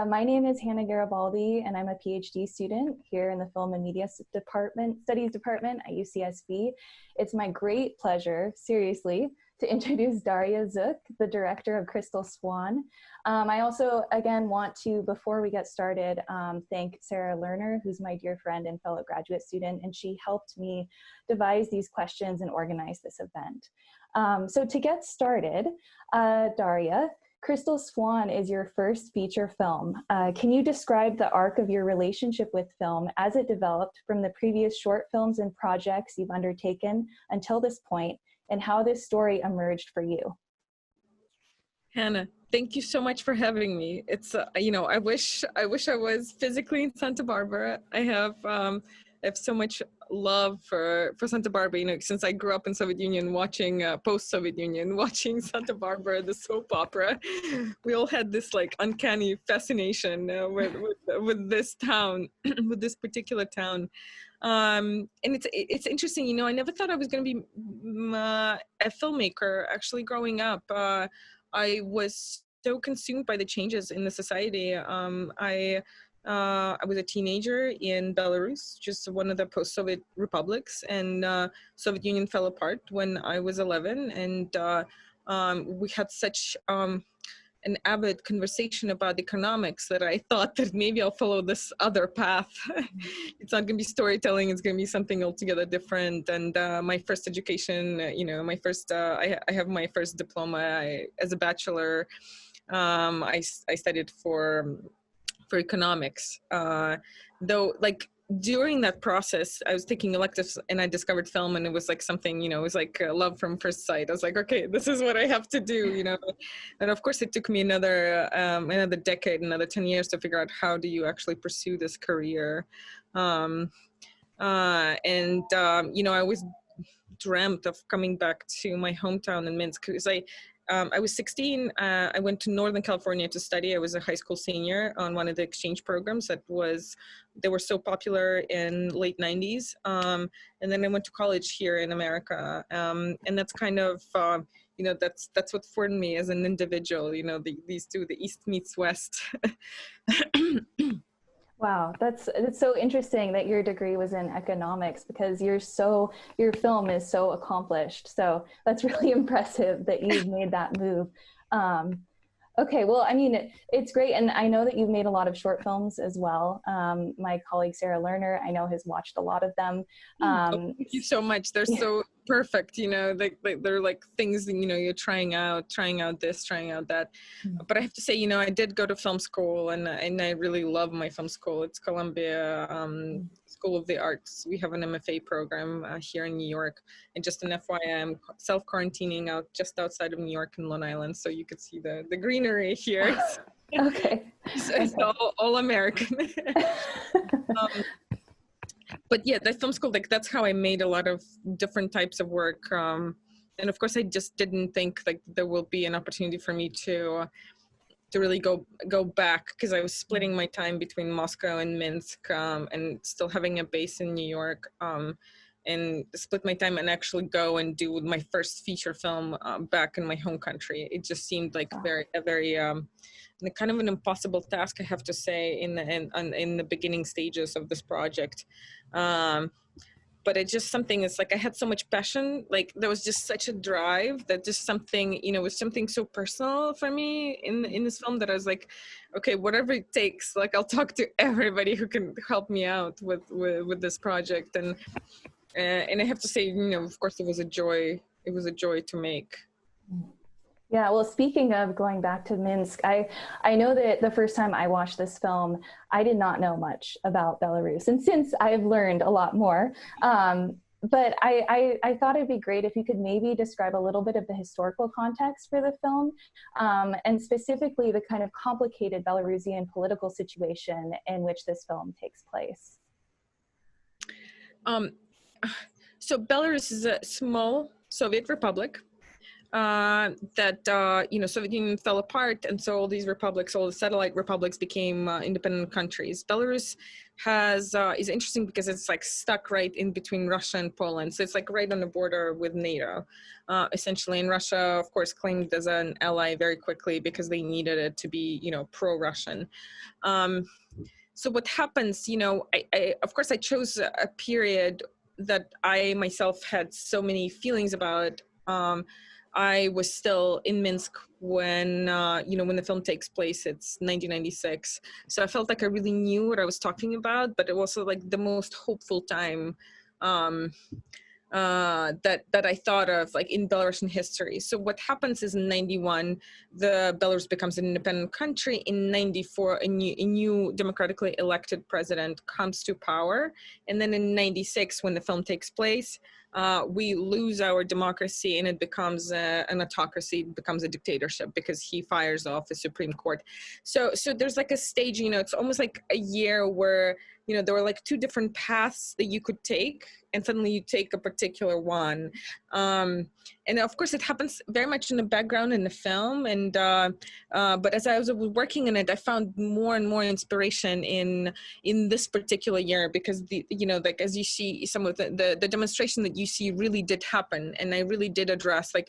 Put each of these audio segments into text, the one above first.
My name is Hannah Garibaldi, and I'm a PhD student here in the Film and Media Studies Department at UCSB. It's my great pleasure, seriously, to introduce Darya Zhuk, the director of Crystal Swan. I also, again, want to, before we get started, thank Sarah Lerner, who's my dear friend and fellow graduate student, and she helped me devise these questions and organize this event. So to get started, Darya, Crystal Swan is your first feature film. Can you describe the arc of your relationship with film as it developed from the previous short films and projects you've undertaken until this point, and how this story emerged for you? Hannah, thank you so much for having me. It's, I wish I was physically in Santa Barbara. I have so much love for Santa Barbara, since I grew up in Soviet Union watching, post-Soviet Union, watching Santa Barbara, the soap opera. We all had this like uncanny fascination with this town, with this particular town. And it's interesting, I never thought I was going to be a filmmaker actually growing up. I was so consumed by the changes in the society. I was a teenager in Belarus, just one of the post-Soviet republics, and Soviet Union fell apart when I was 11, and we had such an avid conversation about economics that I thought that maybe I'll follow this other path. It's not going to be storytelling, it's going to be something altogether different. And my first education, I have my first diploma as a bachelor. I studied for economics, though, like, during that process, I was taking electives and I discovered film, and it was like something, it was like love from first sight. I was like, okay, this is what I have to do, And of course, it took me another decade, another 10 years to figure out how do you actually pursue this career. I always dreamt of coming back to my hometown in Minsk, because I was 16. I went to Northern California to study. I was a high school senior on one of the exchange programs they were so popular in late 90s. And then I went to college here in America. And that's kind of, that's what formed me as an individual, these two, the East meets West. Wow, it's so interesting that your degree was in economics, because your film is so accomplished. So that's really impressive that you've made that move. Okay, well, I mean, it's great. And I know that you've made a lot of short films as well. My colleague, Sarah Lerner, I know has watched a lot of them. Thank you so much. They're so perfect, they're like things, you're trying out this, trying out that. But I have to say, I did go to film school, and I really love my film school. It's Columbia School of the Arts. We have an MFA program here in New York. And just an FYI, I'm self-quarantining out just outside of New York in Long Island, so you could see the greenery here. Okay. It's all American. But yeah, the film school, like, that's how I made a lot of different types of work. And of course, I just didn't think like there will be an opportunity for me to really go back, because I was splitting my time between Moscow and Minsk, and still having a base in New York, and split my time and actually go and do my first feature film back in my home country. It just seemed like a very kind of an impossible task, I have to say, in the beginning stages of this project. But it's just something, it's like I had so much passion, like there was just such a drive that just something, was something so personal for me in this film, that I was like, okay, whatever it takes, like I'll talk to everybody who can help me out with this project. And I have to say, of course, it was a joy to make. Yeah, well, speaking of going back to Minsk, I know that the first time I watched this film, I did not know much about Belarus. And since I've learned a lot more, but I thought it'd be great if you could maybe describe a little bit of the historical context for the film, and specifically the kind of complicated Belarusian political situation in which this film takes place. So Belarus is a small Soviet republic. Soviet Union fell apart, and so all these republics, all the satellite republics, became independent countries. Belarus is interesting because it's like stuck right in between Russia and Poland, so it's like right on the border with NATO, essentially. And Russia, of course, claimed as an ally very quickly because they needed it to be, pro-Russian. So what happens, of course, I chose a period that I myself had so many feelings about. I was still in Minsk when, when the film takes place. It's 1996. So I felt like I really knew what I was talking about, but it was also like the most hopeful time that I thought of, like, in Belarusian history. So what happens is in 91, the Belarus becomes an independent country. In 94, a new democratically elected president comes to power. And then in 96, when the film takes place, we lose our democracy and it becomes an autocracy, it becomes a dictatorship because he fires off the Supreme Court. So there's like a stage, it's almost like a year where, there were like two different paths that you could take, and suddenly you take a particular one. And of course, it happens very much in the background in the film. But as I was working in it, I found more and more inspiration in this particular year, because like, as you see, some of the demonstration that you see really did happen, and I really did address, like,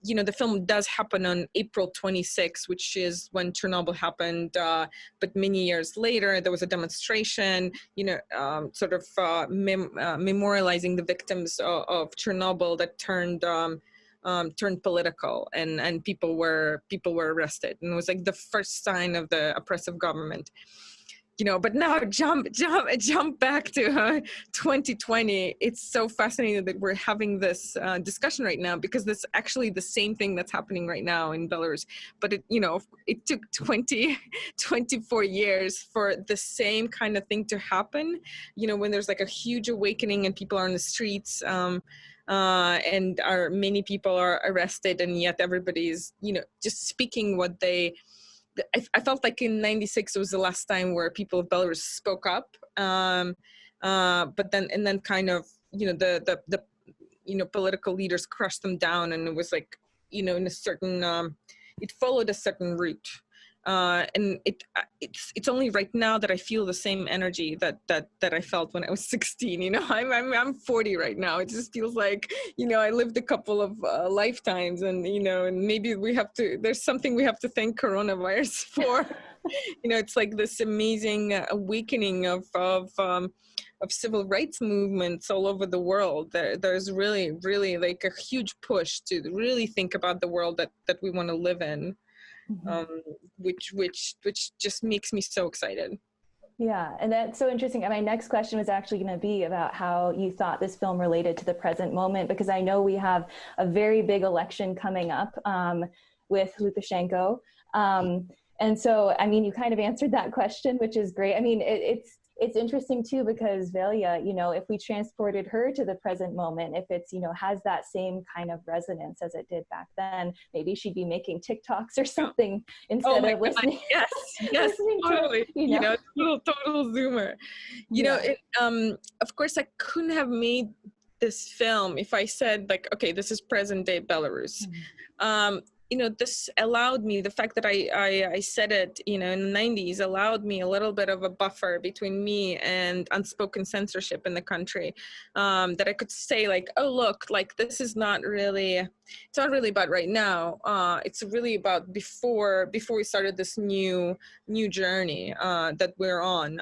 the film does happen on April 26th, which is when Chernobyl happened. But many years later, there was a demonstration, memorializing the victims of Chernobyl that turned political, and people were arrested. And it was like the first sign of the oppressive government. But now jump back to 2020. It's so fascinating that we're having this discussion right now, because that's actually the same thing that's happening right now in Belarus. But it took 24 years for the same kind of thing to happen. When there's like a huge awakening and people are on the streets, and many people are arrested, and yet everybody's, just speaking what they. I felt like in 96 was the last time where people of Belarus spoke up, but then kind of, the political leaders crushed them down, and it was like, in a certain, it followed a certain route. And it's only right now that I feel the same energy that I felt when I was 16. I'm 40 right now. It just feels like, I lived a couple of lifetimes, and and maybe there's something we have to thank coronavirus for. It's like this amazing awakening of civil rights movements all over the world. There's really, really like a huge push to really think about the world that we want to live in. Which just makes me so excited. Yeah, and that's so interesting. And my next question was actually going to be about how you thought this film related to the present moment, because I know we have a very big election coming up with Lukashenko. And so, I mean, you kind of answered that question, which is great. I mean, it's interesting too, because Velia, if we transported her to the present moment, if it's, has that same kind of resonance as it did back then, maybe she'd be making TikToks or something instead of listening. Yes, listening totally. To, total Zoomer. Of course, I couldn't have made this film if I said, like, okay, this is present day Belarus. This allowed me, the fact that I said it, in the 90s, allowed me a little bit of a buffer between me and unspoken censorship in the country, that I could say, like, oh, look, like, this is not really, it's not really about right now. It's really about before we started this new journey that we're on.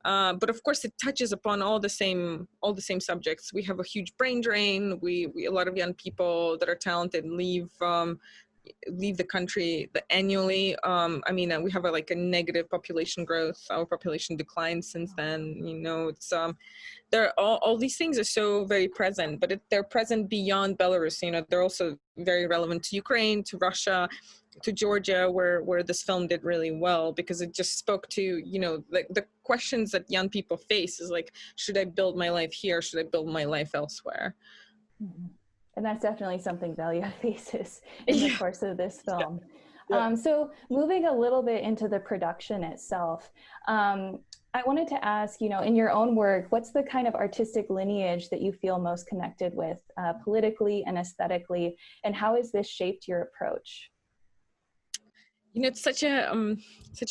But of course, it touches upon all the same subjects. We have a huge brain drain. We a lot of young people that are talented leave the country annually. We have a negative population growth. Our population declined since then. It's all these things are so very present, but they're present beyond Belarus. They're also very relevant to Ukraine, to Russia, to Georgia, where this film did really well, because it just spoke to, like, the questions that young people face is like, should I build my life here? Should I build my life elsewhere? And that's definitely something Velia faces in the course of this film. Yeah. So moving a little bit into the production itself, I wanted to ask, in your own work, what's the kind of artistic lineage that you feel most connected with politically and aesthetically, and how has this shaped your approach? It's such a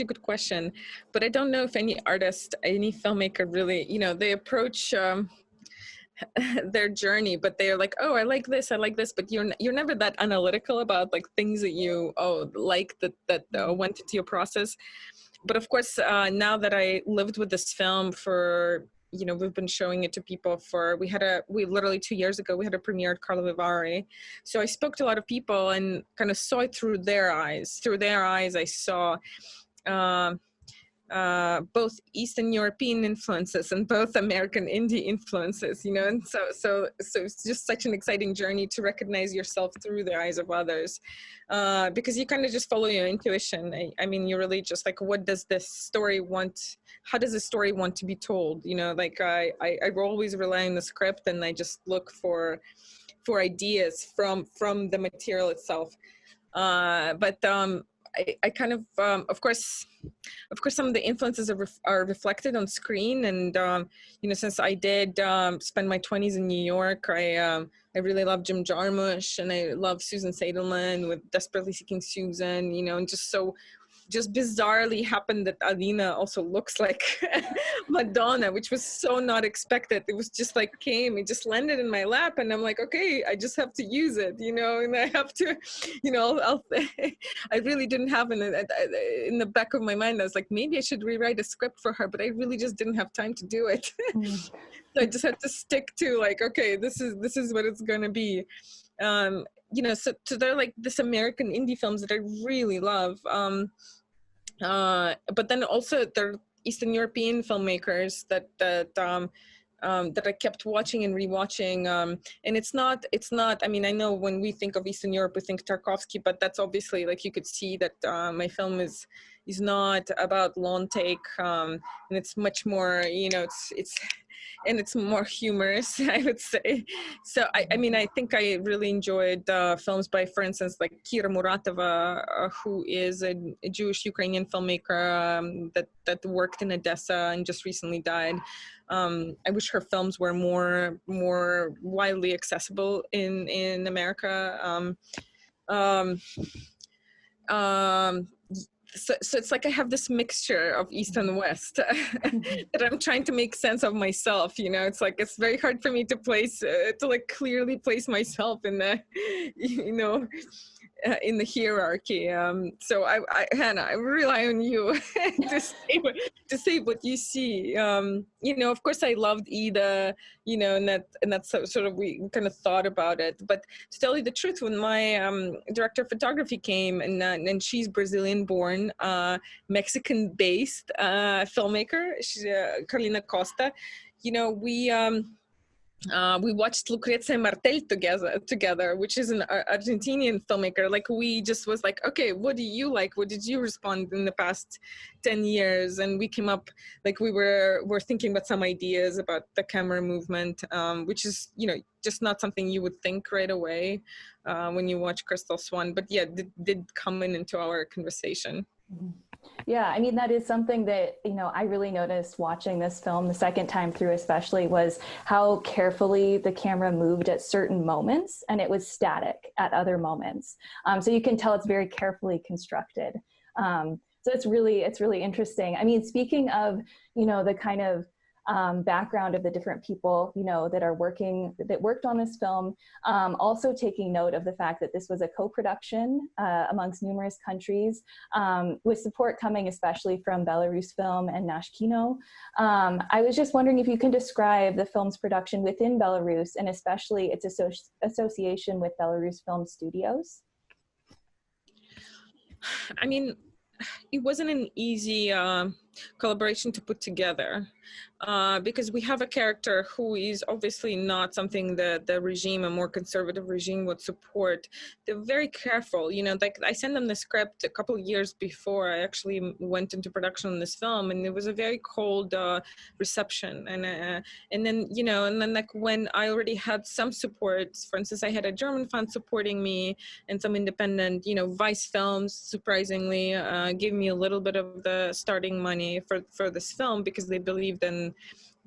good question, but I don't know if any artist, any filmmaker really, they approach their journey, but they're like, oh, I like this, but you're never that analytical about like things that you like that went into your process. But of course, now that I lived with this film for, we've been showing it to people for, we literally 2 years ago, we had a premiere at Carlo Vivari. So I spoke to a lot of people and kind of saw it through their eyes. Through their eyes, I saw both Eastern European influences and both American indie influences, and so it's just such an exciting journey to recognize yourself through the eyes of others, because you kind of just follow your intuition. I mean, you really just like, what does this story want? How does the story want to be told? Like I always rely on the script, and I just look for ideas from the material itself. I kind of course, some of the influences are reflected on screen. And, since I did spend my 20s in New York, I really love Jim Jarmusch, and I love Susan Seidelman with Desperately Seeking Susan, and just bizarrely happened that Alina also looks like Madonna, which was so not expected. It was just like it just landed in my lap, and I'm like, okay, I just have to use it, and I have to, I really didn't have in the back of my mind, I was like, maybe I should rewrite a script for her, but I really just didn't have time to do it. So I just had to stick to like, okay, this is what it's gonna be. So they're like this American indie films that I really love. But then also there are Eastern European filmmakers that I kept watching and rewatching. And it's not, I mean, I know when we think of Eastern Europe, we think Tarkovsky, but that's obviously, like, you could see that my film is not about long take. And it's much more, it's more humorous, I would say. So, I mean, I think I really enjoyed films by, for instance, like Kira Muratova, who is a Jewish Ukrainian filmmaker that worked in Odessa and just recently died. I wish her films were more widely accessible in America. So it's like I have this mixture of East and West that I'm trying to make sense of myself. It's like it's very hard for me to clearly place myself in the, in the hierarchy. So Hannah, I rely on you to say what you see. Of course, I loved Ida. And that's sort of, we kind of thought about it. But to tell you the truth, when my director of photography came, and she's Brazilian-born, Mexican-based filmmaker, she's Carolina Costa. We watched Lucrezia Martel together, which is an Argentinian filmmaker. Like, we just was like, okay, what do you like? What did you respond in the past 10 years? And we came up, like, we're thinking about some ideas about the camera movement, which is, just not something you would think right away when you watch Crystal Swan. But yeah, did come into our conversation. Yeah, I mean, that is something that, I really noticed watching this film the second time through, especially, was how carefully the camera moved at certain moments, and it was static at other moments. So you can tell it's very carefully constructed. So it's really interesting. I mean, speaking of, the kind of background of the different people, that worked on this film, also taking note of the fact that this was a co-production amongst numerous countries, with support coming especially from Belarus Film and Nash Kino. I was just wondering if you can describe the film's production within Belarus, and especially its association with Belarus Film Studios. I mean, it wasn't an easy collaboration to put together, because we have a character who is obviously not something that the regime, a more conservative regime, would support. They're very careful, you know, like I sent them the script a couple of years before I actually went into production on this film, and it was a very cold reception. And then, you know, and then like when I already had some support, for instance, I had a German fund supporting me and some independent, you know, Vice Films, surprisingly, gave me a little bit of the starting money for this film, because they believed in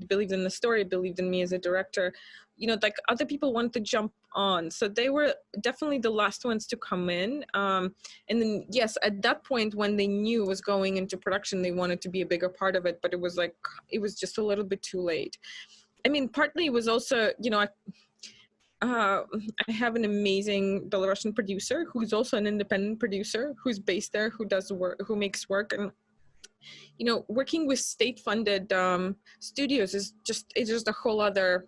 the story, believed in me as a director. You know, like other people wanted to jump on, so they were definitely the last ones to come in. And then yes, at that point when they knew it was going into production, they wanted to be a bigger part of it, but it was like, it was just a little bit too late. I mean, partly it was also, you know, I have an amazing Belarusian producer who's also an independent producer, who's based there, who does work, who makes work. And you know, working with state-funded studios is just, it's just a whole other,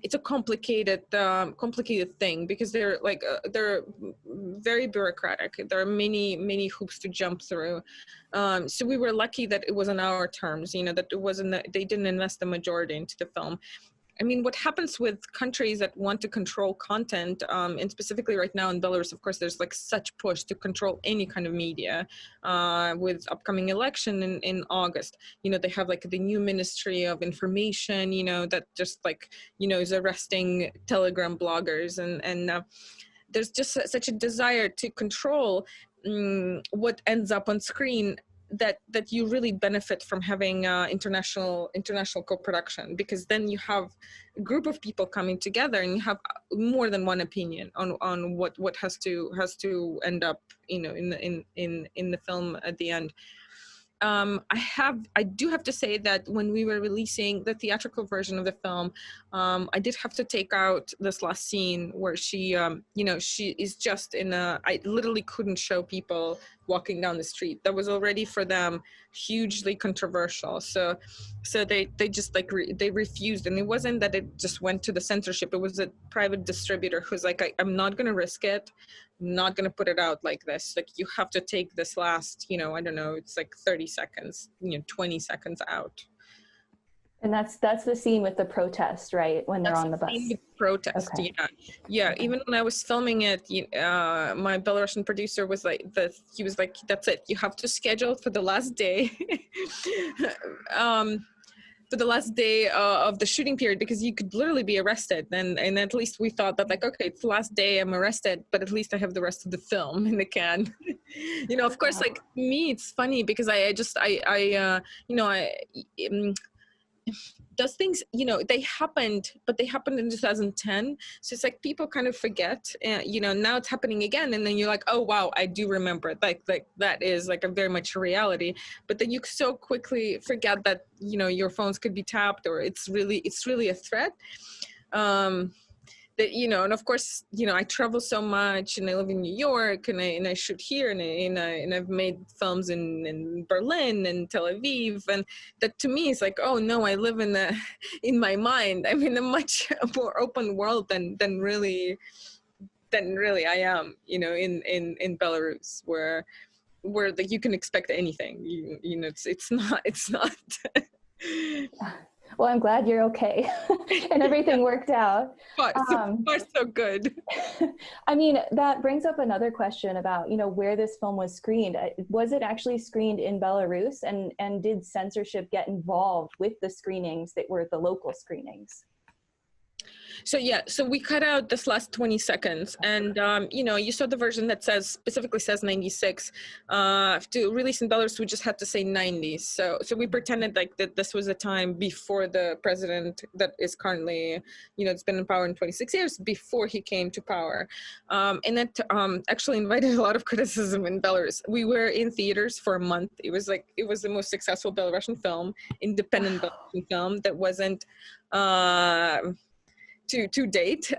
it's a complicated thing, because they're like they're very bureaucratic. There are many hoops to jump through. So we were lucky that it was on our terms, you know, that it wasn't that they didn't invest the majority into the film. I mean, what happens with countries that want to control content, and specifically right now in Belarus, of course, there's like such push to control any kind of media with upcoming election in August. You know, they have like the new Ministry of Information, you know, that just like, you know, is arresting Telegram bloggers. And there's just such a desire to control what ends up on screen, that you really benefit from having international co-production, because then you have a group of people coming together and you have more than one opinion on what has to end up, you know, in the film at the end. I do have to say that when we were releasing the theatrical version of the film, I did have to take out this last scene where she, you know, she is just in a, I literally couldn't show people walking down the street. That was already for them hugely controversial. So they just like, they refused. And it wasn't that it just went to the censorship. It was a private distributor who's like, I'm not going to risk it. I'm not going to put it out like this. Like, you have to take this last, you know, I don't know, it's like 30 seconds, you know, 20 seconds out. And that's the scene with the protest, right? When they're on the bus. Scene with protest, okay. Yeah. Okay. Even when I was filming it, my Belarusian producer was like, he was like, that's it. You have to schedule for the last day. For the last day of the shooting period, because you could literally be arrested. And at least we thought that, like, okay, it's the last day, I'm arrested, but at least I have the rest of the film in the can. You know, of course, like me, it's funny because those things, you know, they happened, but they happened in 2010. So it's like people kind of forget, you know, now it's happening again. And then you're like, oh, wow, I do remember it. Like that is like a very much a reality. But then you so quickly forget that, you know, your phones could be tapped, or it's really a threat. That, you know, and of course, you know, I travel so much, and I live in New York, and I shoot here, and I've made films in Berlin and Tel Aviv, and that to me is like, oh no, I live in my mind, I'm in a much more open world than really I am, you know, in Belarus, where like you can expect anything, you know, it's not. Well, I'm glad you're okay and everything worked out. So far, so good. I mean, that brings up another question about, you know, where this film was screened. Was it actually screened in Belarus, and did censorship get involved with the screenings that were the local screenings? So yeah, so we cut out this last 20 seconds, and you know, you saw the version that specifically says 96. To release in Belarus, we just had to say 90s. So we pretended like that this was a time before the president that is currently, you know, it's been in power in 26 years, before he came to power. And that actually invited a lot of criticism in Belarus. We were in theaters for a month. It was the most successful Belarusian film, independent Belarusian film that wasn't to date.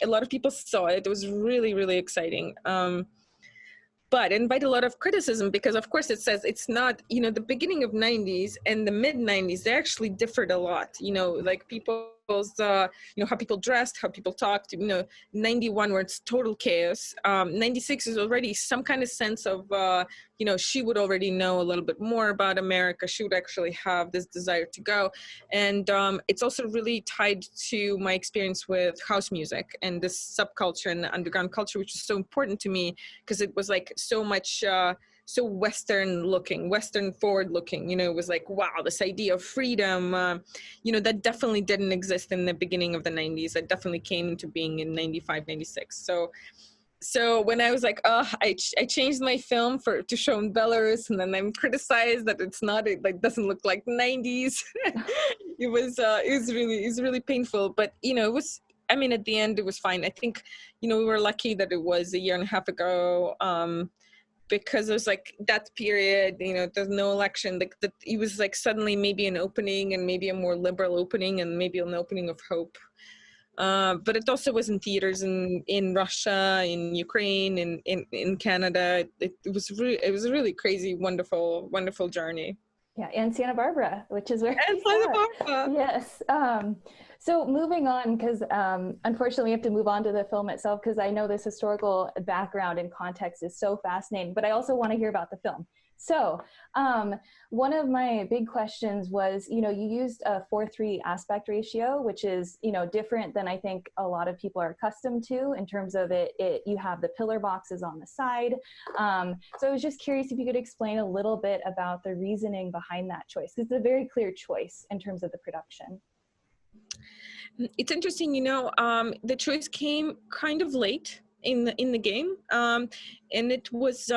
A lot of people saw it. It was really, really exciting. But it invited a lot of criticism, because of course it says it's not, you know, the beginning of 90s and the mid 90s, they actually differed a lot. You know, like people how people dressed, how people talked, 91 where it's total chaos. 96 is already some kind of sense of, she would already know a little bit more about America. She would actually have this desire to go. And it's also really tied to my experience with house music and this subculture and the underground culture, which is so important to me because it was like so much, so Western forward looking, it was like, wow, this idea of freedom, that definitely didn't exist in the beginning of the 90s. It definitely came into being in 95, 96. So when I was like, I changed my film to show in Belarus, and then I'm criticized that it doesn't look like 90s. It was really painful, but at the end it was fine. I think, we were lucky that it was a year and a half ago, because it was like that period, there's no election, like that it was like suddenly maybe an opening, and maybe a more liberal opening, and maybe an opening of hope. But it also was in theaters in Russia, in Ukraine, in Canada. It was a really crazy, wonderful journey. Yeah, and Santa Barbara, which is where and Santa Barbara. Yes. So moving on, because unfortunately we have to move on to the film itself, because I know this historical background and context is so fascinating, but I also want to hear about the film. So one of my big questions was, you used a 4:3 aspect ratio, which is, different than I think a lot of people are accustomed to in terms of you have the pillar boxes on the side. So I was just curious if you could explain a little bit about the reasoning behind that choice, because it's a very clear choice in terms of the production. It's interesting, the choice came kind of late in the game, and it was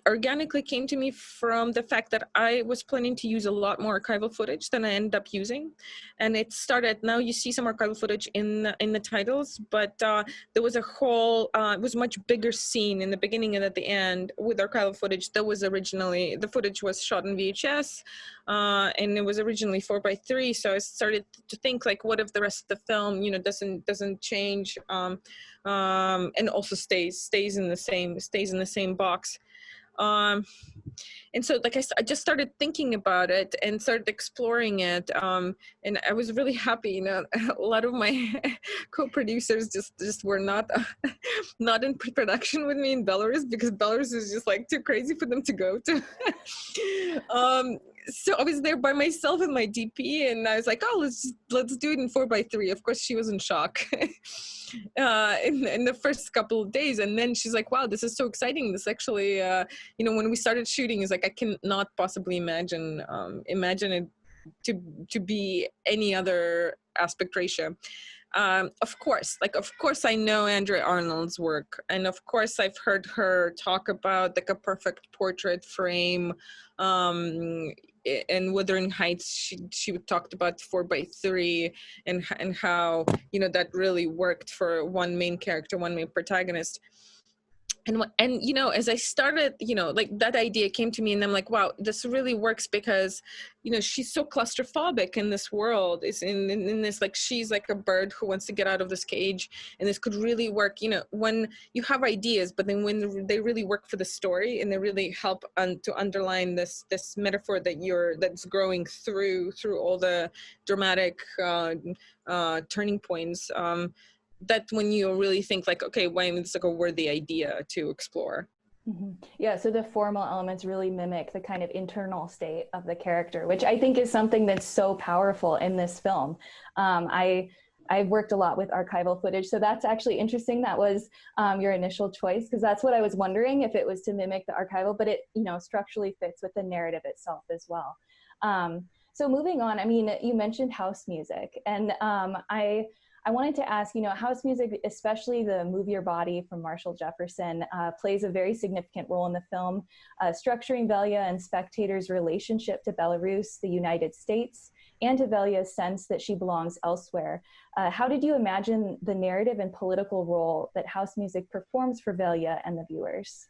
organically came to me from the fact that I was planning to use a lot more archival footage than I ended up using. And it started, now you see some archival footage in the titles, but there was a whole, it was much bigger scene in the beginning and at the end with archival footage that was originally, the footage was shot in VHS, and it was originally 4:3. So I started to think like, what if the rest of the film, doesn't change, and also stays in the same box. And so like I just started thinking about it and started exploring it, and I was really happy. A lot of my co-producers just were not in pre-production with me in Belarus, because Belarus is just like too crazy for them to go to. So I was there by myself with my DP, and I was like, oh, let's do it in 4:3. Of course, she was in shock in the first couple of days, and then she's like, wow, this is so exciting. This actually, when we started shooting, is like, I cannot possibly imagine it to be any other aspect ratio. Of course, I know Andrea Arnold's work, and of course I've heard her talk about like a perfect portrait frame, and Wuthering Heights. She talked about 4:3 and how that really worked for one main character, one main protagonist. And as I started, like that idea came to me, and I'm like, wow, this really works, because, she's so claustrophobic in this world. Is in this, like, she's like a bird who wants to get out of this cage, and this could really work, when you have ideas, but then when they really work for the story and they really help to underline this metaphor that's growing through all the dramatic turning points. That when you really think like, okay, why it's like a worthy idea to explore. Mm-hmm. Yeah, so the formal elements really mimic the kind of internal state of the character, which I think is something that's so powerful in this film. I've worked a lot with archival footage, so that's actually interesting. That was your initial choice, because that's what I was wondering, if it was to mimic the archival, but it structurally fits with the narrative itself as well. So moving on, I mean, you mentioned house music, and I wanted to ask, house music, especially the Move Your Body from Marshall Jefferson, plays a very significant role in the film, structuring Velya and spectators' relationship to Belarus, the United States, and to Velya's sense that she belongs elsewhere. How did you imagine the narrative and political role that house music performs for Velya and the viewers?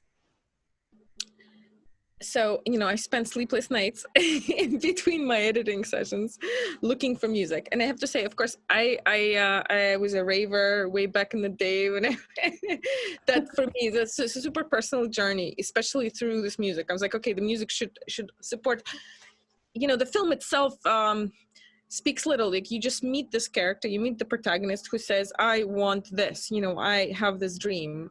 So, I spent sleepless nights in between my editing sessions looking for music. And I have to say, of course, I was a raver way back in the day when that for me, that's a super personal journey, especially through this music. I was like, okay, the music should support, the film itself, speaks little. Like, you just meet this character, you meet the protagonist who says, I want this, you know, I have this dream.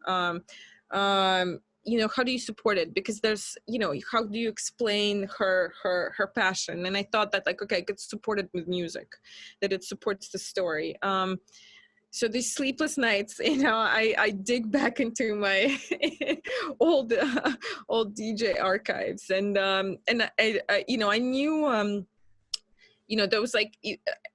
You know, how do you support it? Because there's, you know, how do you explain her passion? And I thought that, like, okay, I could support it with music, that it supports the story. So these sleepless nights, you know, I dig back into my old old DJ archives, and I you know, I knew, you know, there was like,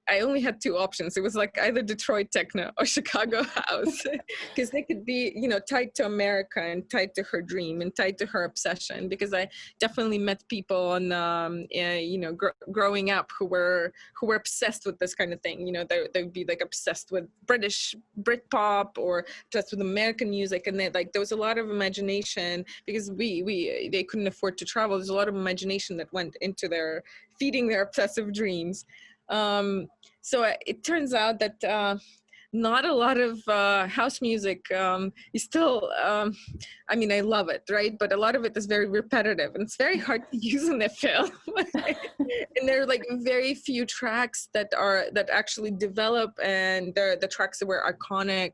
I only had two options. It was like either Detroit techno or Chicago house, because they could be, you know, tied to America and tied to her dream and tied to her obsession. Because I definitely met people on, you know, growing up who were obsessed with this kind of thing. You know, they would be like obsessed with Britpop or obsessed with American music, and they, like, there was a lot of imagination, because they couldn't afford to travel. There's a lot of imagination that went into their feeding their obsessive dreams. So it turns out that not a lot of house music is still, I mean, I love it, right? But a lot of it is very repetitive, and it's very hard to use in the film. And there are like very few tracks that actually develop, and they're the tracks that were iconic.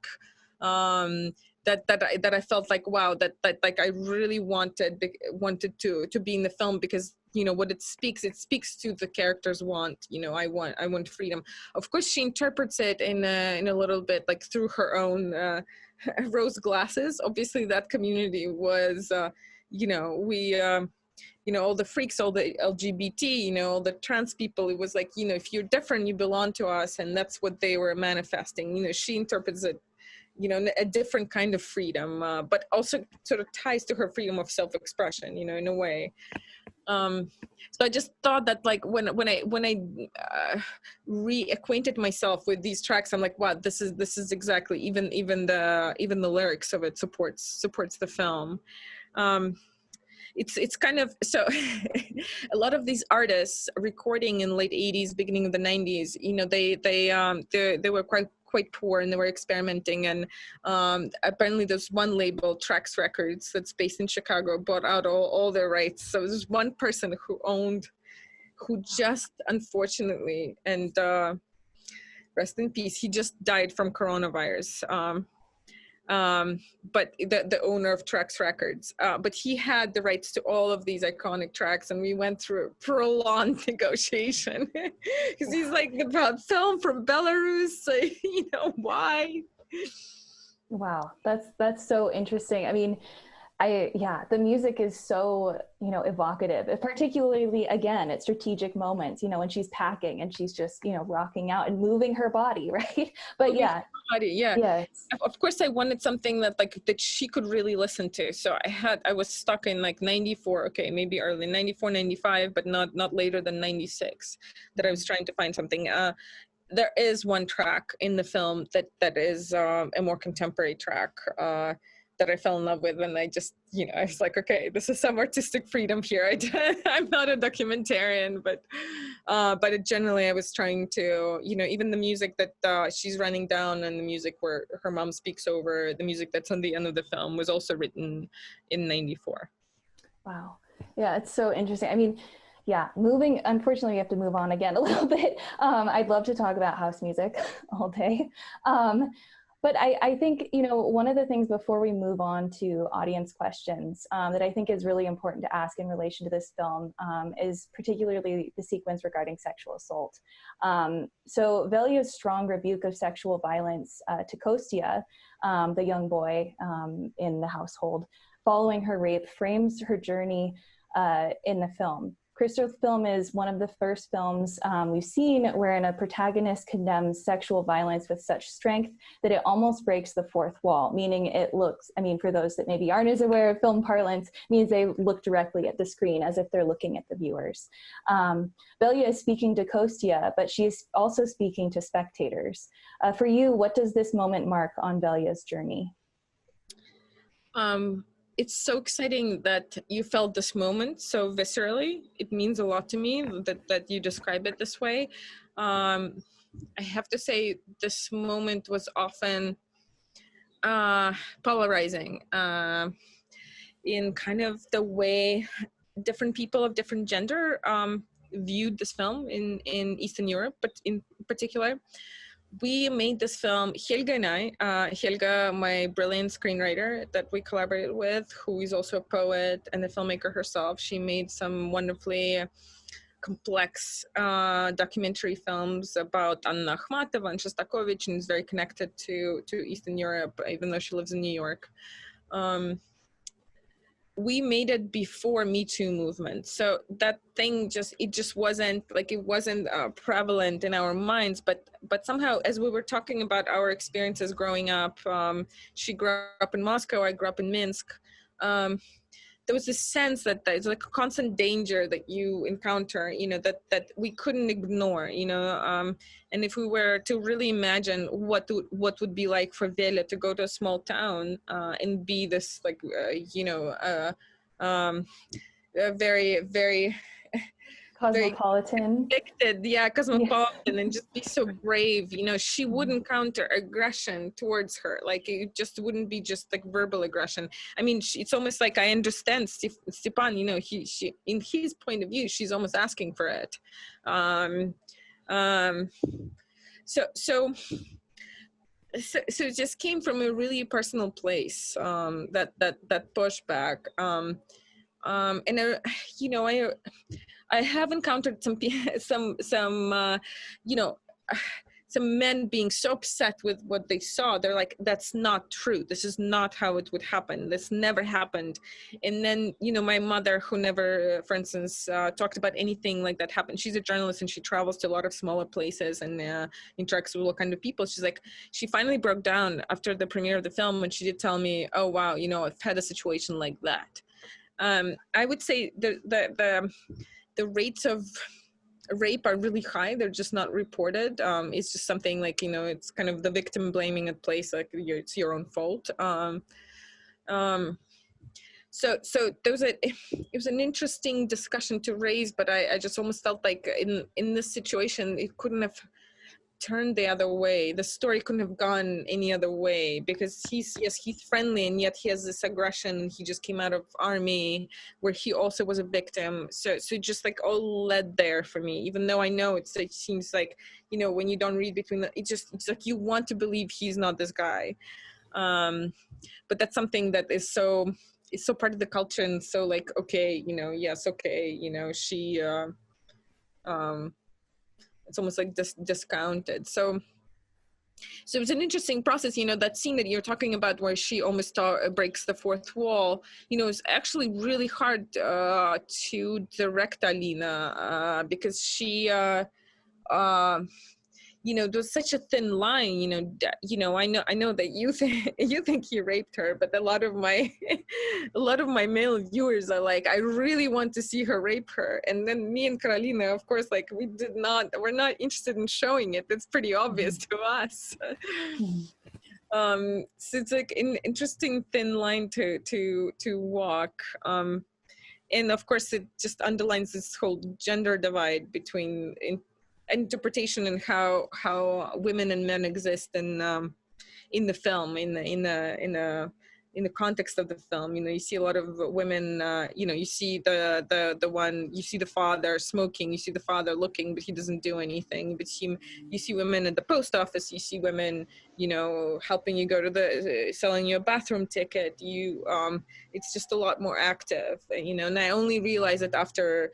That I felt like, wow, that like I really wanted to be in the film, because, you know, what it speaks to the character's want. You know, I want freedom. Of course, she interprets it in a little bit like through her own rose glasses. Obviously, that community was, you know, we. You know, all the freaks, all the LGBT, you know, all the trans people, it was like, you know, if you're different, you belong to us, and that's what they were manifesting. You know, she interprets it, you know, a different kind of freedom, but also sort of ties to her freedom of self-expression, you know, in a way. So I just thought that, like, when I reacquainted myself with these tracks, I'm like, wow, this is exactly, even the lyrics of it supports the film. It's kind of, so a lot of these artists recording in late 80s, beginning of the 90s, you know, they were quite poor, and they were experimenting, and apparently there's one label, Trax Records, that's based in Chicago, bought out all their rights. So there's one person who just, unfortunately, and rest in peace, he just died from coronavirus. But the owner of Trax Records, but he had the rights to all of these iconic tracks, and we went through a prolonged negotiation, because he's like, about film from Belarus, so, you know, why? Wow, that's so interesting. I mean, yeah, the music is so, you know, evocative, particularly again at strategic moments, you know, when she's packing and she's just, you know, rocking out and moving her body, right? But yeah. Yeah. Of course, I wanted something that she could really listen to. So I was stuck in like 94, okay, maybe early 94, 95, but not later than 96, that I was trying to find something. There is one track in the film that is a more contemporary track that I fell in love with, and I just, you know, I was like, okay, this is some artistic freedom here. I'm not a documentarian, but generally I was trying to, you know, even the music that she's running down, and the music where her mom speaks over, the music that's on the end of the film, was also written in 94. Wow. Yeah, it's so interesting. I mean, yeah, unfortunately, we have to move on again a little bit. I'd love to talk about house music all day. But I think, you know, one of the things before we move on to audience questions that I think is really important to ask in relation to this film is particularly the sequence regarding sexual assault. So Velya's strong rebuke of sexual violence to Kostya, the young boy in the household, following her rape, frames her journey in the film. Crystal's film is one of the first films we've seen wherein a protagonist condemns sexual violence with such strength that it almost breaks the fourth wall, meaning it looks, I mean, for those that maybe aren't as aware of film parlance, means they look directly at the screen as if they're looking at the viewers. Velya is speaking to Kostya, but she's also speaking to spectators. For you, what does this moment mark on Velya's journey? It's so exciting that you felt this moment so viscerally. It means a lot to me that you describe it this way. I have to say, this moment was often polarizing in kind of the way different people of different gender viewed this film in Eastern Europe, but in particular, we made this film, Helga and I, Helga, my brilliant screenwriter that we collaborated with, who is also a poet and a filmmaker herself. She made some wonderfully complex documentary films about Anna Akhmatova and Shostakovich, and is very connected to Eastern Europe, even though she lives in New York. We made it before Me Too movement, so that thing just wasn't like, it wasn't prevalent in our minds. But somehow, as we were talking about our experiences growing up, she grew up in Moscow, I grew up in Minsk. There was this sense that there's like a constant danger that you encounter, that we couldn't ignore, and if we were to really imagine what would be like for Vela to go to a small town and be this like, a very, very Cosmopolitan. Cosmopolitan, and just be so brave. She wouldn't counter aggression towards her. Like, it just wouldn't be just like verbal aggression. I mean, it's almost like I understand Stepan. She in his point of view, she's almost asking for it. So it just came from a really personal place. That pushback. And I have encountered some men being so upset with what they saw. They're like, that's not true. This is not how it would happen. This never happened. And then, my mother, who never, for instance, talked about anything like that happened. She's a journalist and she travels to a lot of smaller places and interacts with all kind of people. She's like, she finally broke down after the premiere of the film, and she did tell me, oh, wow, I've had a situation like that. I would say the rates of rape are really high. They're just not reported. It's just something like, it's kind of the victim blaming at place, like it's your own fault. So it was an interesting discussion to raise, but I just almost felt like in this situation, it couldn't have turned the other way. The story couldn't have gone any other way, because he's friendly, and yet he has this aggression. He just came out of army where he also was a victim. So just like all led there for me, even though I know it seems like, when you don't read between it's like you want to believe he's not this guy. But that's something that is so part of the culture, and so like, okay, yes, okay, she it's almost like discounted. So it was an interesting process. That scene that you're talking about where she almost breaks the fourth wall, is actually really hard to direct Alina, because she there's such a thin line. I know that you think he raped her, but a lot of my male viewers are like, I really want to see her rape her. And then me and Karolina, of course, like we're not interested in showing it. It's pretty obvious to us. So it's like an interesting thin line to walk. And of course, it just underlines this whole gender divide between interpretation and how women and men exist in the film, in the context of the film. You see a lot of women, you see you see the father smoking, you see the father looking, but he doesn't do anything. But you see women at the post office, you see women, helping you go to selling you a bathroom ticket. It's just a lot more active, and I only realized it after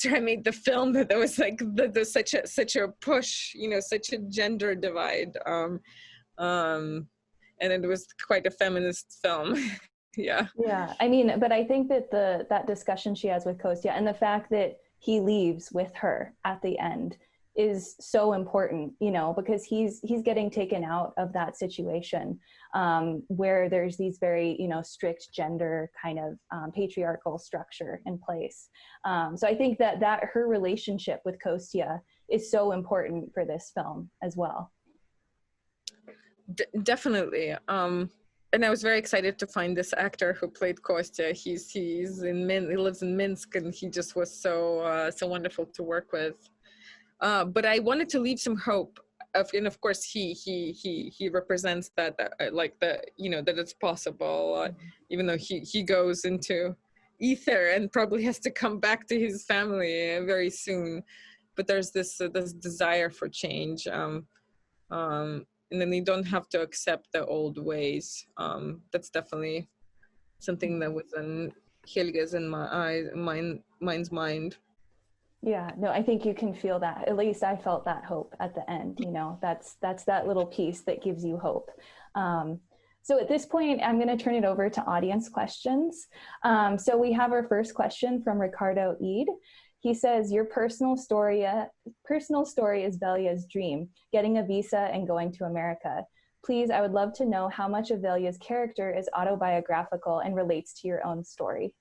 I made the film that there was like there's such a push, such a gender divide, and it was quite a feminist film. Yeah. I mean, but I think that that discussion she has with Kostya, and the fact that he leaves with her at the end, is so important, because he's getting taken out of that situation, where there's these very, strict gender kind of patriarchal structure in place. So I think that her relationship with Kostya is so important for this film as well. Definitely. And I was very excited to find this actor who played Kostya. He lives in Minsk, and he just was so wonderful to work with. But I wanted to leave some hope, and of course he represents that, like that it's possible, even though he goes into ether and probably has to come back to his family very soon. But there's this desire for change, and then you don't have to accept the old ways. That's definitely something that was in Helge's and mine's mind. Yeah, no, I think you can feel that. At least I felt that hope at the end. You know, that's that little piece that gives you hope. So at this point, I'm going to turn it over to audience questions. So we have our first question from Ricardo Eid. He says, your personal story is Velya's dream, getting a visa and going to America. Please, I would love to know how much of Velya's character is autobiographical and relates to your own story.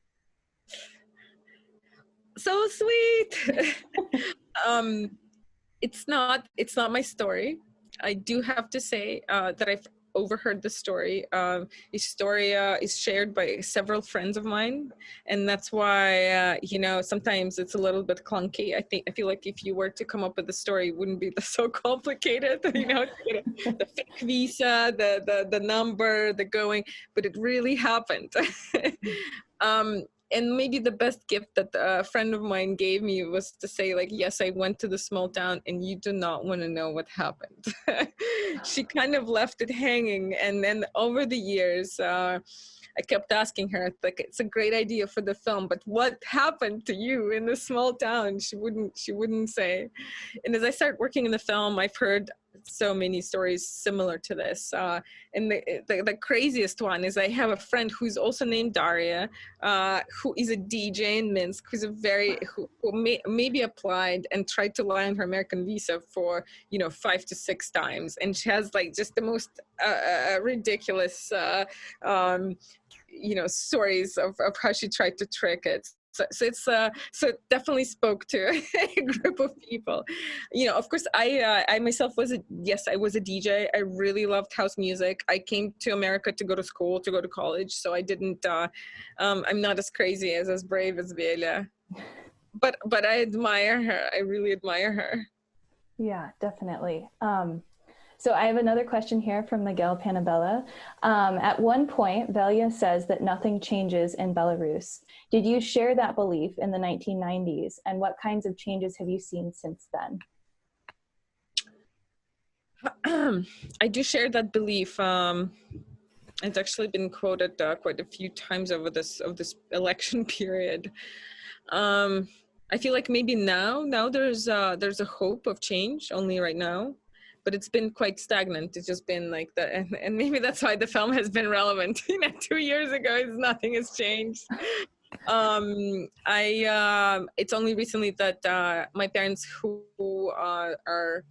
So sweet. It's not my story. I do have to say that I've overheard the story. His story is shared by several friends of mine, and that's why sometimes it's a little bit clunky. I feel like if you were to come up with a story, it wouldn't be so complicated. To get the fake visa, the number, the going, but it really happened. And maybe the best gift that a friend of mine gave me was to say, like, yes, I went to the small town and you do not want to know what happened. She kind of left it hanging. And then over the years, I kept asking her, like, it's a great idea for the film, but what happened to you in the small town? She wouldn't say. And as I started working in the film, I've heard so many stories similar to this. And the craziest one is I have a friend who's also named Darya, who is a DJ in Minsk, who maybe applied and tried to land her American visa for 5 to 6 times, and she has like just the most ridiculous stories of how she tried to trick it. So it definitely spoke to a group of people. Of course, I myself was I was a DJ. I really loved house music. I came to America to go to school, to go to college. So I didn't. I'm not as crazy as brave as Velya, but I admire her. I really admire her. Yeah, definitely. So I have another question here from Miguel Panabella. At one point, Velya says that nothing changes in Belarus. Did you share that belief in the 1990s? And what kinds of changes have you seen since then? I do share that belief. It's actually been quoted quite a few times over this election period. I feel like maybe now there's a hope of change only right now. But it's been quite stagnant. It's just been like that, and maybe that's why the film has been relevant. 2 years ago, nothing has changed. It's only recently that my parents, who are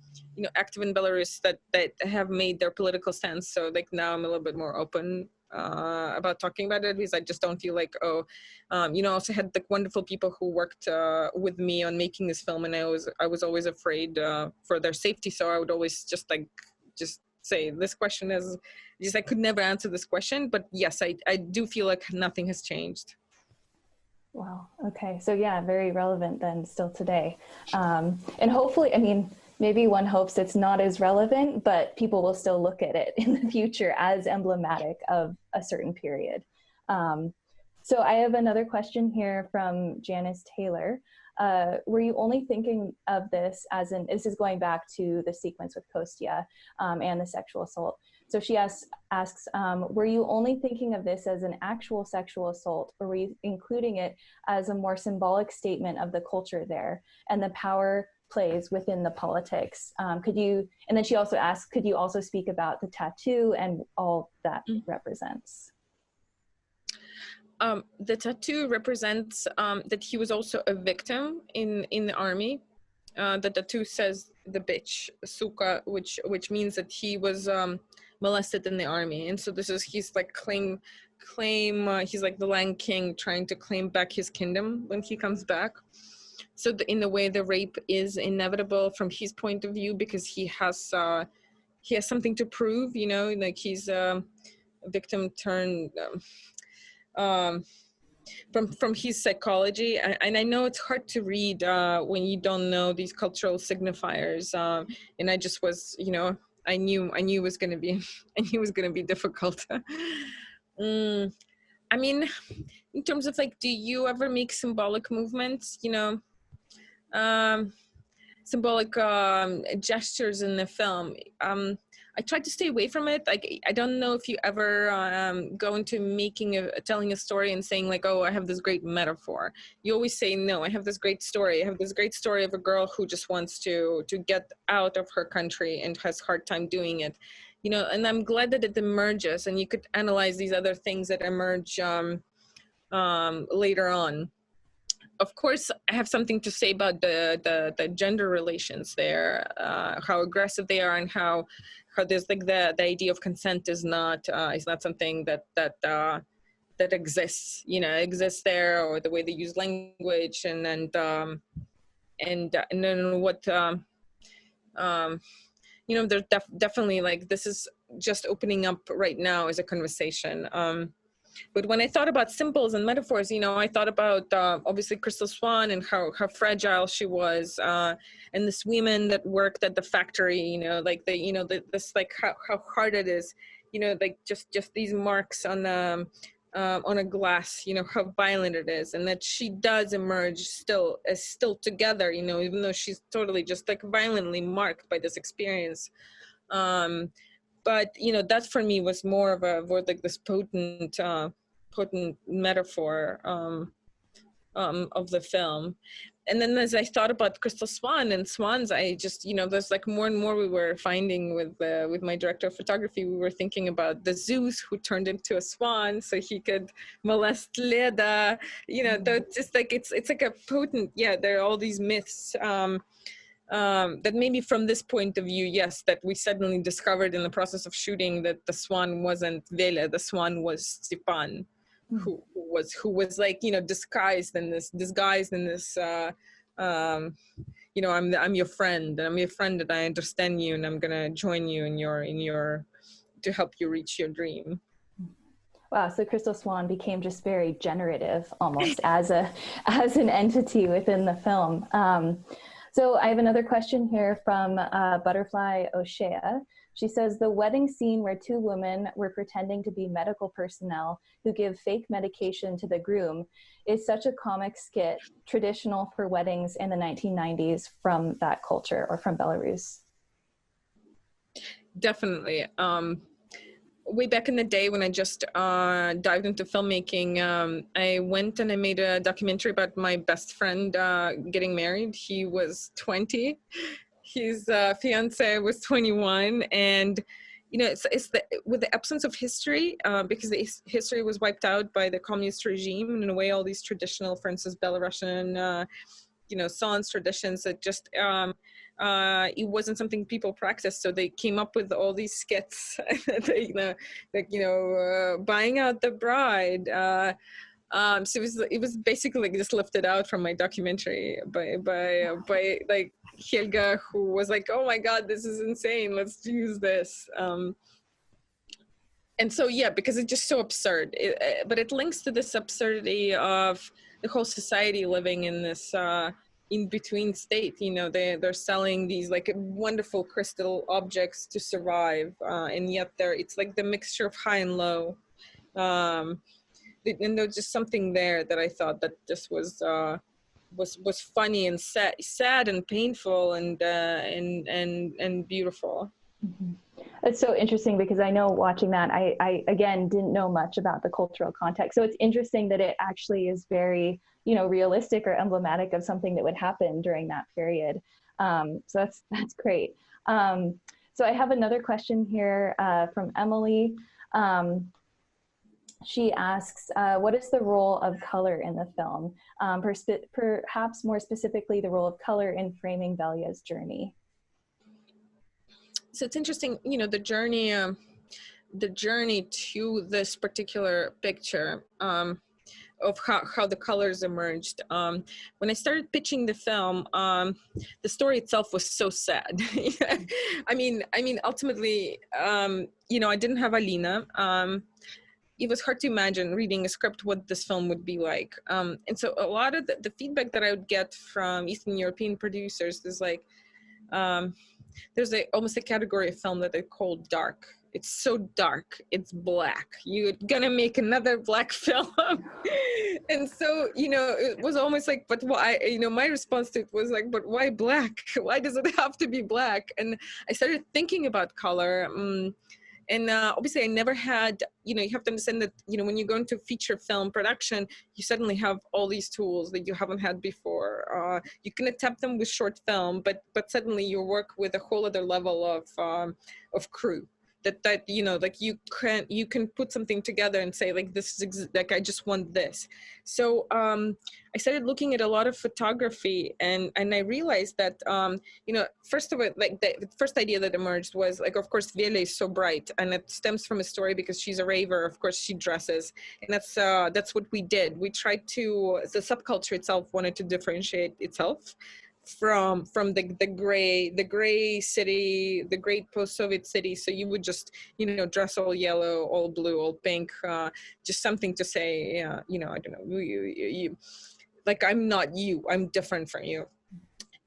active in Belarus, that have made their political stance. So like now I'm a little bit more open about talking about it, because I just don't feel like also had the wonderful people who worked with me on making this film, and I was always afraid for their safety, so I would always just say this question is just, I could never answer this question, but yes, I do feel like nothing has changed. Wow. Okay. So yeah, very relevant then still today. And hopefully, I mean, maybe one hopes it's not as relevant, but people will still look at it in the future as emblematic of a certain period. So I have another question here from Janice Taylor. Were you only thinking of this this is going back to the sequence with Kostya and the sexual assault. So she asks, were you only thinking of this as an actual sexual assault, or were you including it as a more symbolic statement of the culture there and the power plays within the politics? And then she also asks, could you also speak about the tattoo and all that represents? The tattoo represents that he was also a victim in the army. The tattoo says the bitch, suka, which means that he was molested in the army, and so he's like he's like the Lion King trying to claim back his kingdom when he comes back. So in a way, the rape is inevitable from his point of view, because he has something to prove, like he's a victim turned from his psychology. And I know it's hard to read when you don't know these cultural signifiers, and I just was, I knew it was going to be difficult. I mean, in terms of like, do you ever make symbolic movements, symbolic gestures in the film? I tried to stay away from it. Like, I don't know if you ever go into telling a story and saying like, oh, I have this great metaphor. You always say, no, I have this great story. I have this great story of a girl who just wants to get out of her country and has a hard time doing it. And I'm glad that it emerges, and you could analyze these other things that emerge later on. Of course, I have something to say about the gender relations there, how aggressive they are, and how there's like the idea of consent is not something that exists, exists there, or the way they use language, and then what there's definitely like, this is just opening up right now as a conversation. But when I thought about symbols and metaphors, I thought about obviously Crystal Swan and how fragile she was, and this woman that worked at the factory, like this like how hard it is, like just these marks on a glass, how violent it is, and that she does emerge still together, even though she's totally just like violently marked by this experience. But that for me was more of like this potent metaphor of the film. And then as I thought about Crystal Swan and swans, I just there's like more and more we were finding with my director of photography. We were thinking about the Zeus who turned into a swan so he could molest Leda. Just like it's like a potent. Yeah, there are all these myths. That maybe from this point of view, yes, that we suddenly discovered in the process of shooting that the swan wasn't Vela, the swan was Stepan, who was like, disguised in this I'm your friend, and I understand you, and I'm gonna join you in your to help you reach your dream. Wow, so Crystal Swan became just very generative almost as an entity within the film. So I have another question here from Butterfly O'Shea. She says, the wedding scene where two women were pretending to be medical personnel who give fake medication to the groom is such a comic skit, traditional for weddings in the 1990s from that culture, or from Belarus. Definitely. Way back in the day when I just dived into filmmaking, I went and I made a documentary about my best friend getting married. He was 20. His fiance was 21. And, it's with the absence of history, because the history was wiped out by the communist regime, and in a way, all these traditional, for instance, Belarusian, songs, traditions that just, it wasn't something people practiced, so they came up with all these skits, buying out the bride. So it was basically like just lifted out from my documentary by like Helga, who was like, oh my God, this is insane, let's use this. And so, yeah, because it's just so absurd, but it links to this absurdity of the whole society living in this in-between state. They're selling these like wonderful crystal objects to survive, and yet it's like the mixture of high and low. And there's just something there that I thought that this was funny and sad and painful and beautiful. Mm-hmm. It's so interesting because I know watching that, I again didn't know much about the cultural context. So it's interesting that it actually is very, realistic or emblematic of something that would happen during that period. So that's great. So I have another question here from Emily. She asks, what is the role of color in the film? Perhaps more specifically, the role of color in framing Velya's journey. So it's interesting, the journey to this particular picture, of how the colors emerged. When I started pitching the film, the story itself was so sad. I mean, ultimately, I didn't have Alina. It was hard to imagine reading a script what this film would be like. And so a lot of the feedback that I would get from Eastern European producers is like, there's almost a category of film that they call dark. it's so dark, it's black, you're gonna make another black film. And so, you know, it was almost like, but why, you know, my response to it was like, but why black? Why does it have to be black? And I started thinking about color. And obviously I never had, you know, you have to understand that, you know, when you go into feature film production, you suddenly have all these tools that you haven't had before. You can attempt them with short film, but suddenly you work with a whole other level of crew. That you know, like you can put something together and say like, this is like, I just want this. So I started looking at a lot of photography, and I realized that you know, first of all, like the first idea that emerged was like, of course Vela is so bright, and it stems from a story because she's a raver. Of course she dresses, and that's what we did. We tried to, the subculture itself wanted to differentiate itself from the gray city, the great post-Soviet city. So you would just, you know, dress all yellow, all blue, all pink, just something to say, you know, I don't know, you like, I'm not you, I'm different from you.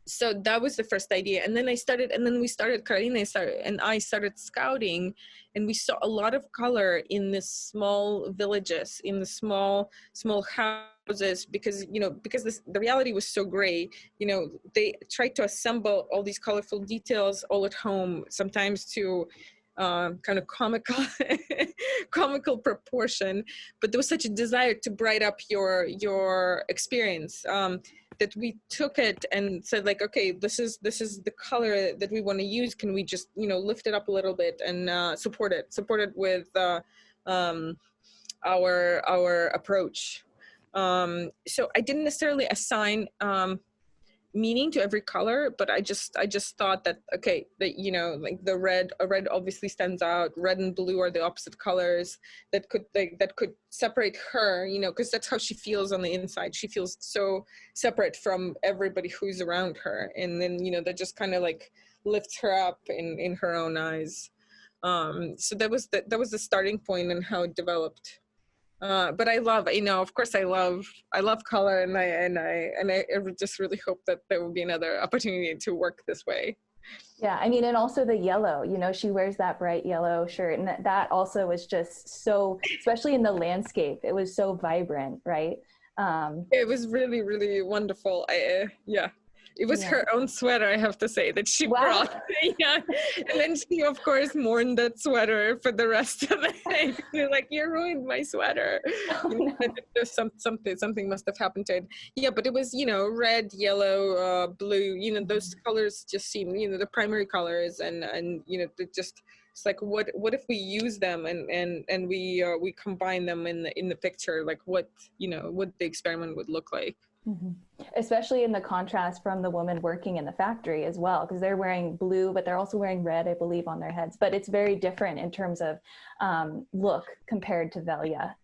So that was the first idea. And then we started, Karina and I started scouting, and we saw a lot of color in the small villages, in the small houses, because, you know, because the reality was so gray. You know, they tried to assemble all these colorful details all at home, sometimes to kind of comical proportion, but there was such a desire to bright up your experience, that we took it and said like, okay, this is the color that we want to use. Can we just, you know, lift it up a little bit and support it with our approach. So I didn't necessarily assign meaning to every color, but I just thought that, okay, that, you know, like a red obviously stands out. Red and blue are the opposite colors that could separate her, you know, because that's how she feels on the inside. She feels so separate from everybody who's around her, and then, you know, that just kind of like lifts her up in her own eyes. So that was the starting point and how it developed. But I love, you know, of course I love color, and I just really hope that there will be another opportunity to work this way. Yeah, I mean, and also the yellow, you know, she wears that bright yellow shirt, and that also was just so, especially in the landscape, it was so vibrant, right? It was really, really wonderful. Yeah. It was her own sweater, I have to say, that she brought. Yeah. And then she, of course, mourned that sweater for the rest of the day. She's like, you ruined my sweater. Oh, you know, no. Something must have happened to it. Yeah, but it was, you know, red, yellow, blue, you know, those colors just seem, you know, the primary colors, and you know, just, it's like, what if we use them and we combine them in the picture, like what the experiment would look like. Mm-hmm. Especially in the contrast from the woman working in the factory as well, because they're wearing blue, but they're also wearing red, I believe, on their heads. But it's very different in terms of look compared to Velia.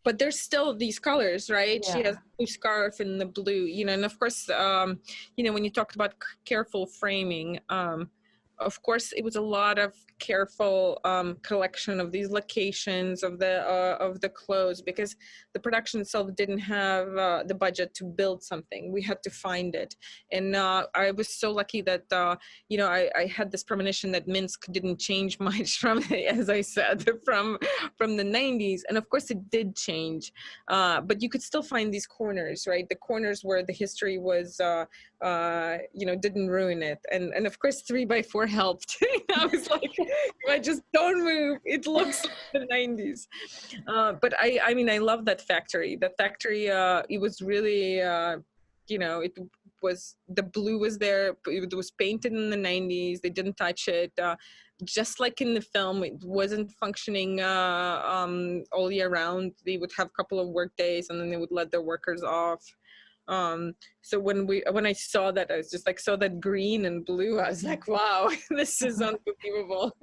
But there's still these colors, right? Yeah. She has the blue scarf and the blue, you know, and of course, you know, when you talked about careful framing, of course, it was a lot of careful collection of these locations of the clothes, because the production itself didn't have the budget to build something. We had to find it, and I was so lucky that you know, I had this premonition that Minsk didn't change much from, as I said, from the 90s, and of course it did change, but you could still find these corners, right? The corners where the history was, you know, didn't ruin it, and of course 3x4 helped. I was like, I just don't move, it looks like the 90s. But I mean, I love that factory. It was really, you know, it was, the blue was there, it was painted in the 90s, they didn't touch it. Just like in the film, it wasn't functioning all year round. They would have a couple of work days and then they would let their workers off. So when I saw that, I was just like, saw that green and blue, I was like, wow, this is unbelievable.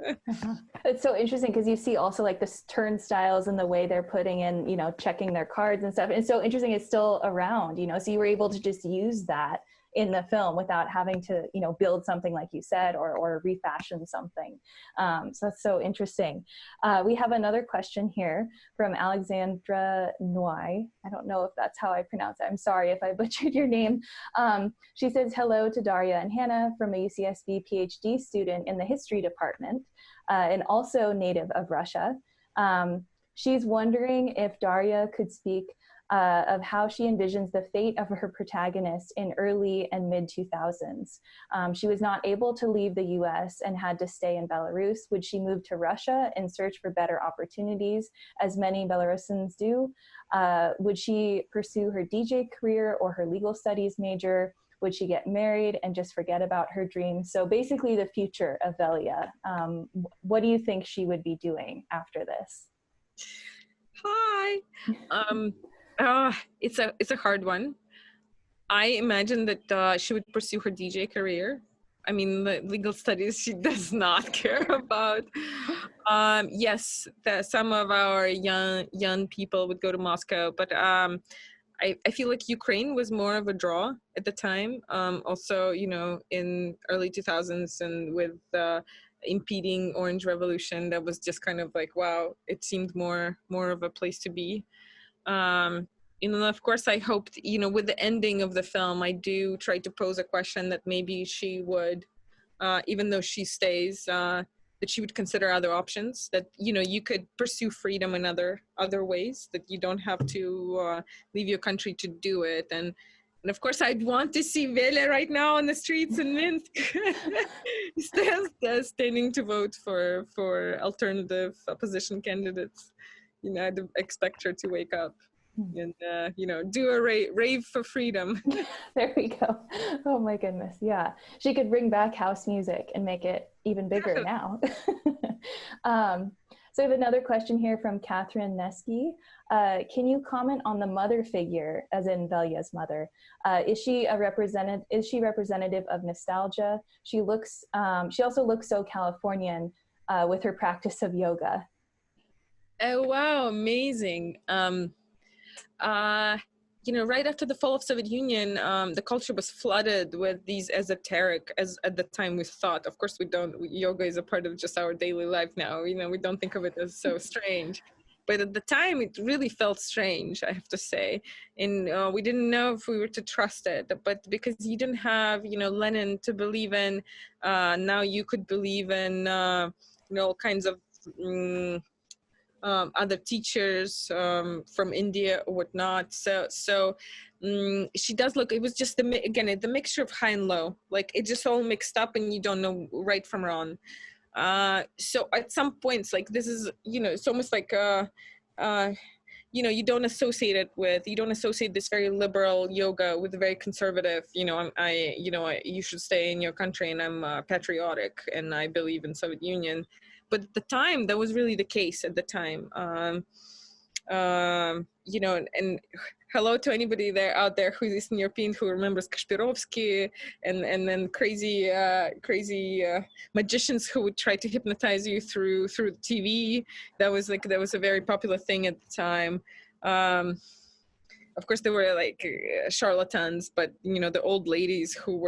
It's so interesting because you see also like the turnstiles and the way they're putting in, you know, checking their cards and stuff. And it's so interesting, it's still around, you know, so you were able to just use that in the film without having to, build something like you said, or refashion something. So that's so interesting. We have another question here from Alexandra Noy. I don't know if that's how I pronounce it. I'm sorry if I butchered your name. She says, hello to Darya and Hannah from a UCSB PhD student in the history department, and also native of Russia. She's wondering if Darya could speak of how she envisions the fate of her protagonist in early and mid 2000s. She was not able to leave the US and had to stay in Belarus. Would she move to Russia and search for better opportunities, as many Belarusians do? Would she pursue her DJ career or her legal studies major? Would she get married and just forget about her dreams? So basically the future of Velia. What do you think she would be doing after this? Hi. It's a hard one. I imagine that she would pursue her DJ career. I mean, the legal studies she does not care about. Yes, some of our young people would go to Moscow, but I feel like Ukraine was more of a draw at the time. Also, in early 2000s and with the impeding Orange Revolution, that was just kind of like, wow, it seemed more of a place to be. Of course, I hoped, with the ending of the film, I do try to pose a question that maybe she would, even though she stays, that she would consider other options, that, you could pursue freedom in other ways, that you don't have to leave your country to do it. And of course, I'd want to see Velia right now on the streets in Minsk, standing to vote for alternative opposition candidates. I'd expect her to wake up and, do a rave for freedom. There we go. Oh my goodness. Yeah. She could bring back house music and make it even bigger now. So I have another question here from Catherine Neski. Can you comment on the mother figure, as in Velia's mother? Is she representative of nostalgia? She also looks so Californian with her practice of yoga. Oh, wow. Amazing. Right after the fall of Soviet Union, the culture was flooded with these esoteric, as at the time we thought. Of course, yoga is a part of just our daily life now. We don't think of it as so strange. But at the time, it really felt strange, I have to say. And we didn't know if we were to trust it. But because you didn't have, Lenin to believe in, now you could believe in, all kinds of other teachers from India or whatnot. So she does look, it was just, the mixture of high and low. Like, it just all mixed up and you don't know right from wrong. So at some points, like, this is, it's almost like, you don't associate this very liberal yoga with very conservative, you should stay in your country and I'm patriotic and I believe in Soviet Union. But at the time, that was really the case at the time. And hello to anybody out there who's Eastern European who remembers Kashpirovsky and then crazy magicians who would try to hypnotize you through TV. That was a very popular thing at the time. Of course, there were charlatans, but the old ladies who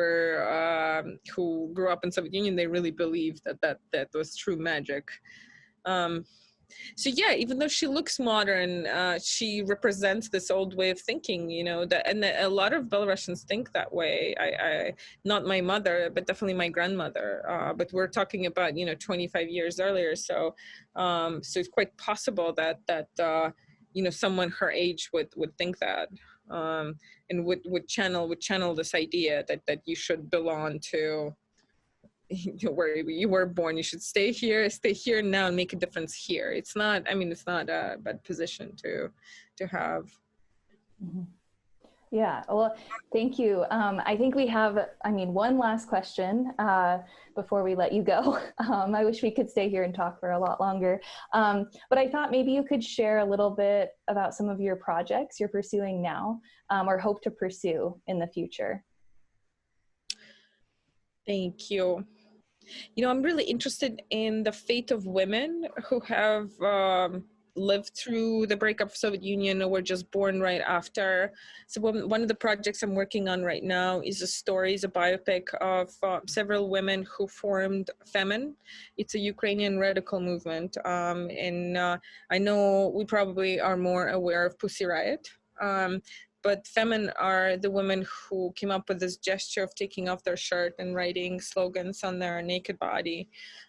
grew up in Soviet Union, they really believed that was true magic. So yeah, even though she looks modern, she represents this old way of thinking, and a lot of Belarusians think that way. I not my mother, but definitely my grandmother. But we're talking about 25 years earlier, so it's quite possible that someone her age would think that, and would channel this idea that you should belong to where you were born. You should stay here now and make a difference here. It's not a bad position to have. Mm-hmm. Yeah, well, thank you. I think we have, one last question before we let you go. I wish we could stay here and talk for a lot longer. But I thought maybe you could share a little bit about some of your projects you're pursuing now, or hope to pursue in the future. Thank you. I'm really interested in the fate of women who have lived through the breakup of Soviet Union or were just born right after. So one of the projects I'm working on right now is a biopic of several women who formed Femin. It's a Ukrainian radical movement. I know we probably are more aware of Pussy Riot. But Femin are the women who came up with this gesture of taking off their shirt and writing slogans on their naked body.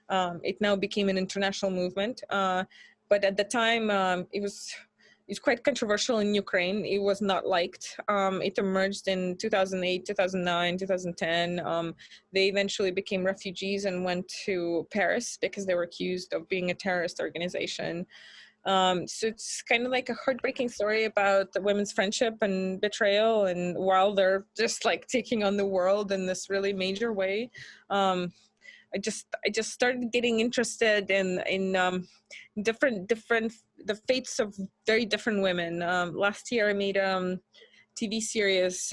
It now became an international movement. But at the time, it's quite controversial in Ukraine. It was not liked. It emerged in 2008, 2009, 2010. They eventually became refugees and went to Paris because they were accused of being a terrorist organization. So it's kind of like a heartbreaking story about the women's friendship and betrayal, and while they're just like taking on the world in this really major way. I just started getting interested in the fates of very different women. Last year I made TV series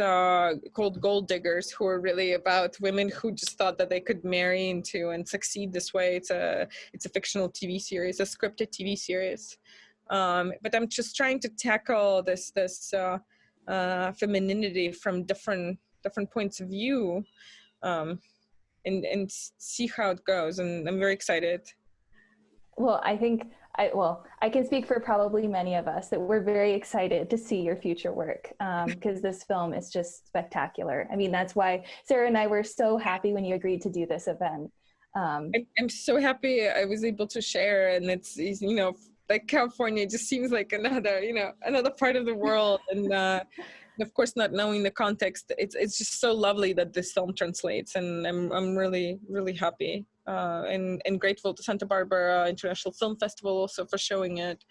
called Gold Diggers, who are really about women who just thought that they could marry into and succeed this way. It's a fictional TV series, a scripted TV series. But I'm just trying to tackle this femininity from different points of view, and see how it goes. And I'm very excited. Well, I can speak for probably many of us that we're very excited to see your future work, because this film is just spectacular. I mean, that's why Sarah and I were so happy when you agreed to do this event. I'm so happy I was able to share, and it's like California just seems like another part of the world, and of course, not knowing the context, it's just so lovely that this film translates, and I'm really, really happy and grateful to Santa Barbara International Film Festival also for showing it,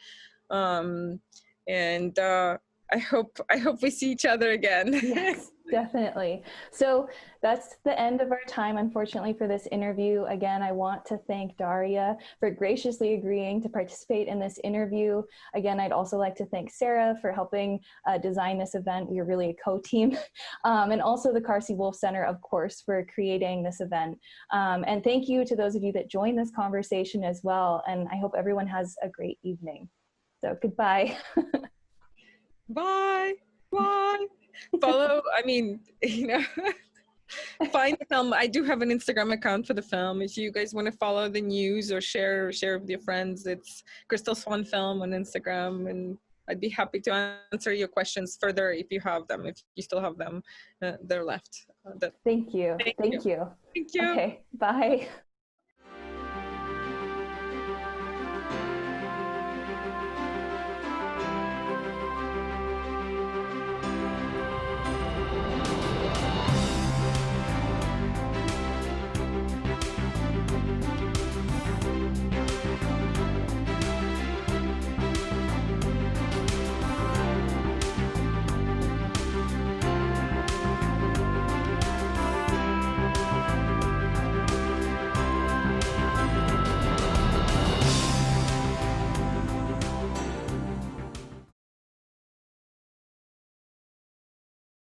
and I hope we see each other again. Yes, definitely. So that's the end of our time, unfortunately, for this interview. Again, I want to thank Darya for graciously agreeing to participate in this interview. Again, I'd also like to thank Sarah for helping design this event. We are really a co-team. And also the Carsey-Wolf Center, of course, for creating this event. And thank you to those of you that joined this conversation as well. And I hope everyone has a great evening. So goodbye. Bye. Follow, find the film. I do have an Instagram account for the film. If you guys want to follow the news or share with your friends, it's Crystal Swan Film on Instagram, and I'd be happy to answer your questions further if you have them, if you still have them, they're left. Thank you. Thank you. Okay, bye.